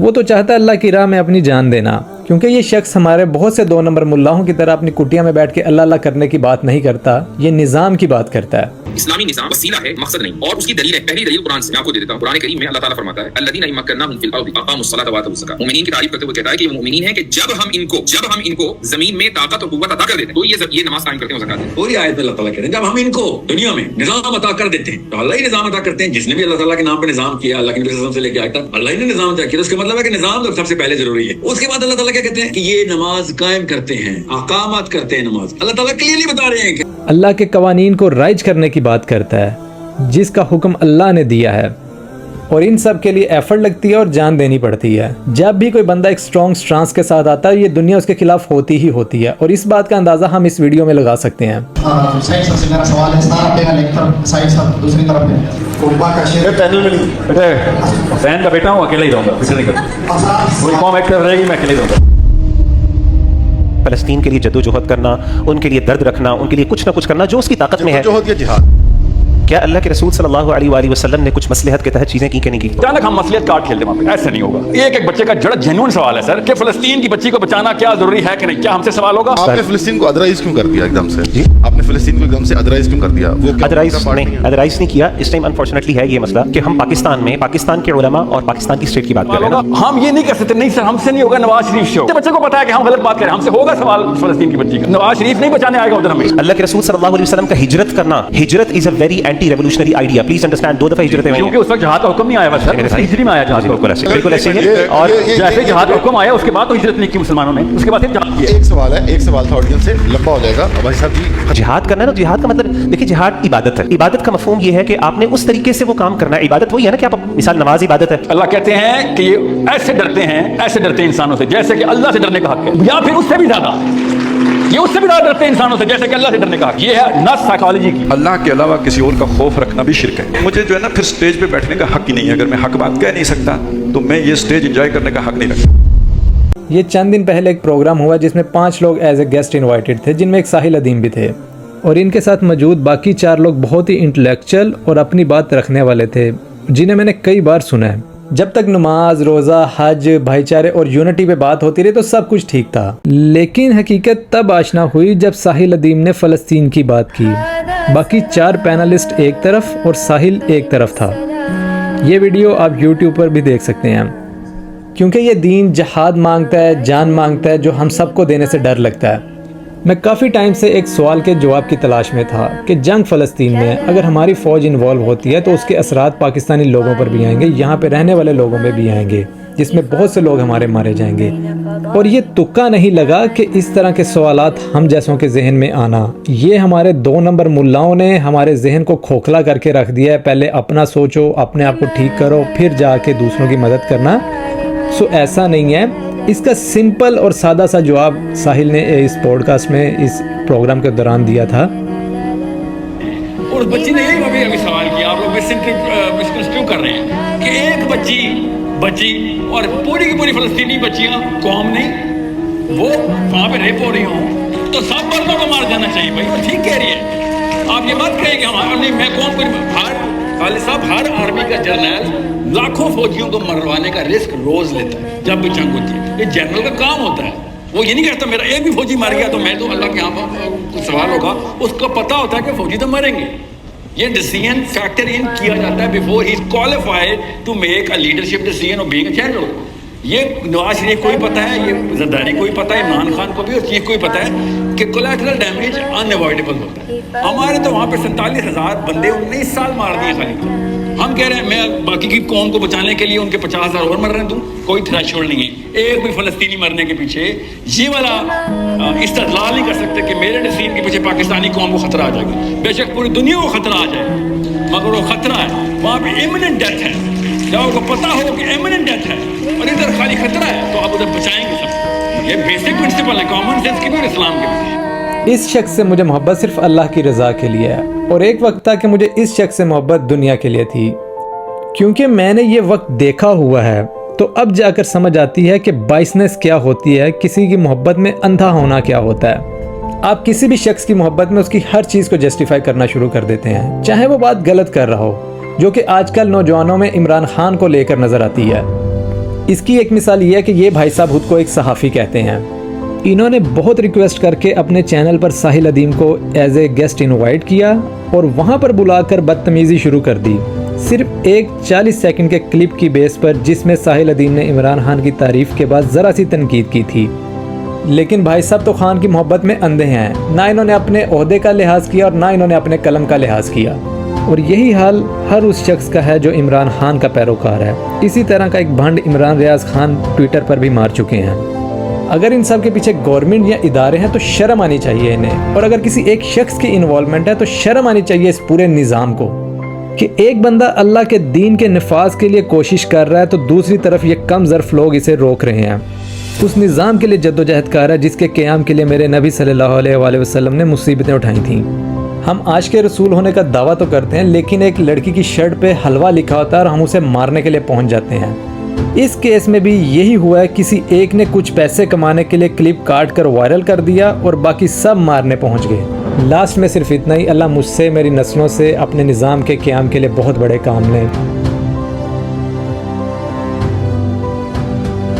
وہ تو چاہتا ہے اللہ کی راہ میں اپنی جان دینا، کیونکہ یہ شخص ہمارے بہت سے 2 نمبر ملاحوں کی طرح اپنی کٹیاں میں بیٹھ کے اللہ اللہ کرنے کی بات نہیں کرتا، یہ نظام کی بات کرتا ہے۔ اسلامی نظام وسیلہ ہے، مقصد نہیں، اور اس کی دلیل ہے، پہلی دلیل قرآن سے میں آپ کو دے دیتا ہوں۔ قرآن کریم میں اللہ تعالیٰ فرماتا ہے الذین مکناہم فی الارض اقاموا الصلاۃ وآتوا الزکاۃ، مومنین کی تعریف کرتے ہوئے کہتا ہے کہ وہ مومنین ہیں کہ جب ہم ان کو زمین میں طاقت اور قوت عطا کر دیتے ہیں تو یہ نماز قائم کرتے ہیں اور زکات دیتے ہیں۔ پوری آیت میں اللہ تعالیٰ کہتے ہیں جب ہم ان کو دنیا میں نظام عطا کر دیتے ہیں تو اللہ ہی نظام عطا کرتے ہیں، جس نے بھی اللہ تعالیٰ کے نام پہ نظام کیا، اللہ کے نبی صلی اللہ علیہ وسلم سے لے کے آج تک اللہ ہی نے نظام عطا کیا، اس کا مطلب ہے کہ نظام تو سب سے پہلے ضروری ہے۔ اس کے بعد اللہ تعالیٰ کیا کہتے ہیں کہ یہ نماز قائم کرتے ہیں، احکامات کرتے ہیں نماز۔ اللہ تعالیٰ کلیئرلی بتا رہے ہیں کہ اللہ کے قوانین کو رائج کرنے کی بات کرتا ہے جس کا حکم اللہ نے دیا ہے، اور ان سب کے لیے ایفرٹ لگتی ہے اور جان دینی پڑتی ہے۔ جب بھی کوئی بندہ ایک اسٹرانگ سٹانس کے ساتھ آتا ہے یہ دنیا اس کے خلاف ہوتی ہی ہوتی ہے، اور اس بات کا اندازہ ہم اس ویڈیو میں لگا سکتے ہیں۔ سعید صاحب سے میرا سوال ہے، سارا پہ ایک طرف سعید صاحب دوسری طرف ہے، قربا کا شعر پینل میں نہیں بیٹا، فین کا بیٹا ہوں، اکیلا ہی رہوں گا، کسی نہیں کرتا، کوئی قوم ایک طرف رہے گی، میں اکیلے رہوں گا۔ فلسطین کے لیے جدوجہد کرنا، ان کے لیے درد رکھنا، ان کے لیے کچھ نہ کچھ کرنا جو اس کی طاقت میں ہے۔ جدوجہد یا جہاد، کیا اللہ کے رسول صلی اللہ علیہ وآلہ وسلم نے کچھ مصلحت کے تحت چیزیں کی کہ نہیں کی؟ اچانک ہم مصلحت کاٹ کھیلتے وہاں پہ، ایسا نہیں ہوگا۔ ایک بچے کا جڑا جینوئن سوال ہے سر کہ فلسطین کی بچی کو بچانا کیا ضروری ہے کہ نہیں، کیا ہم سے سوال ہوگا؟ آپ نے فلسطین کو ادرائز کیوں کر دیا ایک دم سے؟ آپ نے فلسطین کو ایک دم سے ادرائز کیوں کر دیا؟ وہ ادرائز نہیں کیا۔ اس ٹائم انفارچونیٹلی ہے یہ مسئلہ کہ ہم پاکستان میں پاکستان کے علماء اور پاکستان کی اسٹیٹ کی بات کر رہے ہیں۔ ہم یہ نہیں کر سکتے، نہیں سر ہم سے نہیں ہوگا۔ نواز شریف سے بچے کو پتا ہے کہ ہم غلط بات کریں، ہم سے ہوگا سوال فلسطین کی بچی کا، نواز شریف نہیں بچانے آئے گا ادھر ہمیں۔ اللہ کے رسول صلی اللہ علیہ وسلم کا ہجرت کرنا، ہجرت is a very anti revolutionary idea, please understand. 2 دفعہ ہجرتیں ہوئی ہیں، کیونکہ اس وقت جہاد کا حکم نہیں آیا سر، ہجری میں آیا جہاد کا حکم، بالکل ایسے ہی ہے۔ اور جیسے جہاد کا حکم آیا اس کے بعد تو ہجرت نہیں کی مسلمانوں نے، اس کے بعد پھر جہاد کیا۔ ایک سوال ہے، ایک سوال تھا آڈینس سے، لمبا ہو جائے گا بھائی صاحب جی۔ جہاد کرنا ہے نا، جہاد کا مطلب دیکھیے جہاد عبادت ہے۔ عبادت کا مفہوم یہ ہے کہ آپ نے اس طریقے سے وہ کام کرنا ہے۔ عبادت وہی ہے نا کہ آپ مثال نماز عبادت ہے۔ اللہ کہتے ہیں کہ یہ ایسے ڈرتے ہیں انسانوں سے جیسے کہ اللہ سے ڈرنے کا حق ہے، یا پھر اس سے بھی زیادہ، یہ اس سے بھی زیادہ ڈرتے ہیں انسانوں سے جیسے کہ اللہ سے ڈرنے کا حق۔ یہ ہے نس سائیکالوجی کی۔ اللہ کے علاوہ کسی اور کا خوف رکھنا بھی شرک ہے۔ مجھے جو ہے نا پھر سٹیج پہ بیٹھنے کا حق ہی نہیں ہے، اگر میں حق بات کہہ نہیں سکتا تو میں یہ سٹیج انجوائے کرنے کا حق نہیں رکھتا۔ یہ چند دن پہلے ایک پروگرام ہوا جس میں 5 لوگ ایز اے گیسٹ انوائٹڈ تھے، جن میں ایک ساحل ادیم بھی تھے، اور ان کے ساتھ موجود باقی 4 لوگ بہت ہی انٹلیکچوئل اور اپنی بات رکھنے والے تھے، جنہیں میں نے کئی بار سنا ہے۔ جب تک نماز، روزہ، حج، بھائی چارے اور یونٹی پہ بات ہوتی رہی تو سب کچھ ٹھیک تھا، لیکن حقیقت تب آشنا ہوئی جب ساحل ادیم نے فلسطین کی بات کی۔ باقی 4 پینلسٹ ایک طرف اور ساحل ایک طرف تھا۔ یہ ویڈیو آپ یوٹیوب پر بھی دیکھ سکتے ہیں، کیونکہ یہ دین جہاد مانگتا ہے، جان مانگتا ہے، جو ہم سب کو دینے سے ڈر لگتا ہے۔ میں کافی ٹائم سے ایک سوال کے جواب کی تلاش میں تھا کہ جنگ فلسطین میں اگر ہماری فوج انوالو ہوتی ہے تو اس کے اثرات پاکستانی لوگوں پر بھی آئیں گے، یہاں پہ رہنے والے لوگوں میں بھی آئیں گے، جس میں بہت سے لوگ ہمارے مارے جائیں گے۔ اور یہ تکا نہیں لگا کہ اس طرح کے سوالات ہم جیسوں کے ذہن میں آنا، یہ ہمارے 2 نمبر ملاؤں نے ہمارے ذہن کو کھوکھلا کر کے رکھ دیا ہے۔ پہلے اپنا سوچو، اپنے آپ کو ٹھیک کرو، پھر جا کے دوسروں کی مدد کرنا۔ ایسا نہیں ہے۔ اس کا سمپل اور سادہ سا جواب ساحل نے اس پوڈ کاسٹ میں اس پروگرام کے دوران دیا تھا۔ اور اس بچی نے یہی ابھی سوال کیا، آپ لوگ مسکنسٹرو کر رہے ہیں کہ ایک بچی اور پوری کی پوری فلسطینی بچیاں قوم نہیں، وہ وہاں پہ ریپ ہو رہی ہوں تو سب مردوں کو مار دینا چاہیے۔ بھائی وہ ٹھیک کہہ رہی ہے، آپ یہ مت کہیں کہ ہمارا نہیں، میں قوم کو خالد صاحب ہر آرمی کا جرنیل لاکھوں فوجیوں کو مروانے کا رسک روز لیتا ہے جب بھی جنگ ہوتی ہے، یہ جنرل کا کام ہوتا ہے۔ وہ یہ نہیں کہتا میرا ایک بھی فوجی مر گیا تو میں تو اللہ کے یہاں سوال ہوگا، اس کو پتا ہوتا ہے کہ فوجی تو مریں گے۔ یہ ڈیسیژن فیکٹر ان کیا جاتا ہے before he is qualified to make a leadership decision of being a general. یہ نواز شریف کو بھی پتا ہے، یہ زرداری کو بھی پتا ہے، عمران خان کو بھی، اور چیف کو بھی پتا ہے کہ کولیٹرل ڈیمیج انوائڈیبل ہوتا ہے۔ ہمارے تو وہاں پہ 47,000 بندے 19 سال مار دیے خالی۔ ہم کہہ رہے ہیں میں باقی کی قوم کو بچانے کے لیے ان کے 50,000 اور مر رہے دوں، کوئی تھریشولڈ نہیں ہے۔ ایک بھی فلسطینی مرنے کے پیچھے یہ والا استدلال نہیں کر سکتے کہ میرے ڈیسیژن کے پیچھے پاکستانی قوم کو خطرہ آ جائے گا۔ بے شک پوری دنیا کو خطرہ آ جائے، مگر وہ خطرہ ہے وہاں پہ امیوننٹ ڈیتھ ہے، جب آپ کو پتا ہو کہ امیوننٹ ڈیتھ ہے اور ادھر خالی خطرہ ہے تو آپ ادھر بچائیں گے سب۔ یہ بیسک پرنسپل ہے کامن سینس کی بھی اور اسلام کے بھی۔ اس شخص سے مجھے محبت صرف اللہ کی رضا کے لیے ہے، اور ایک وقت تھا کہ مجھے اس شخص سے محبت دنیا کے لیے تھی، کیونکہ میں نے یہ وقت دیکھا ہوا ہے۔ تو اب جا کر سمجھ آتی ہے کہ بائسنس کیا ہوتی ہے، کسی کی محبت میں اندھا ہونا کیا ہوتا ہے۔ آپ کسی بھی شخص کی محبت میں اس کی ہر چیز کو جسٹیفائی کرنا شروع کر دیتے ہیں، چاہے وہ بات غلط کر رہا ہو، جو کہ آج کل نوجوانوں میں عمران خان کو لے کر نظر آتی ہے۔ اس کی ایک مثال یہ ہے کہ یہ بھائی صاحب خود کو ایک صحافی کہتے ہیں. انہوں نے بہت ریکویسٹ کر کے اپنے چینل پر ساحل ادیم کو ایز اے گیسٹ انوائٹ کیا اور وہاں پر بلا کر بدتمیزی شروع کر دی، صرف ایک 40 سیکنڈ کے کلپ کی بیس پر، جس میں ساحل ادیم نے عمران خان کی تعریف کے بعد ذرا سی تنقید کی تھی. لیکن بھائی صاحب تو خان کی محبت میں اندھے ہیں، نہ انہوں نے اپنے عہدے کا لحاظ کیا اور نہ انہوں نے اپنے قلم کا لحاظ کیا. اور یہی حال ہر اس شخص کا ہے جو عمران خان کا پیروکار ہے. اسی طرح کا ایک بھنڈ عمران ریاض خان ٹویٹر پر بھی مار چکے ہیں. اگر ان سب کے پیچھے گورنمنٹ یا ادارے ہیں تو شرم آنی چاہیے انہیں، اور اگر کسی ایک شخص کی انوالومنٹ ہے تو شرم آنی چاہیے اس پورے نظام کو کہ ایک بندہ اللہ کے دین کے نفاذ کے لیے کوشش کر رہا ہے تو دوسری طرف یہ کم ظرف لوگ اسے روک رہے ہیں. اس نظام کے لیے جدوجہد کر رہا ہے جس کے قیام کے لیے میرے نبی صلی اللہ علیہ وآلہ وسلم نے مصیبتیں اٹھائی تھیں. ہم عاشق رسول ہونے کا دعویٰ تو کرتے ہیں، لیکن ایک لڑکی کی شرٹ پہ حلوہ لکھا ہوتا ہے اور ہم اسے مارنے کے لیے پہنچ جاتے ہیں. اس کیس میں بھی یہی ہوا ہے، کسی ایک نے کچھ پیسے کمانے کے لیے کلپ کاٹ کر وائرل کر دیا اور باقی سب مارنے پہنچ گئے. لاسٹ میں صرف اتنا ہی، اللہ مجھ سے، میری نسلوں سے اپنے نظام کے قیام کے لیے بہت بڑے کام لیں.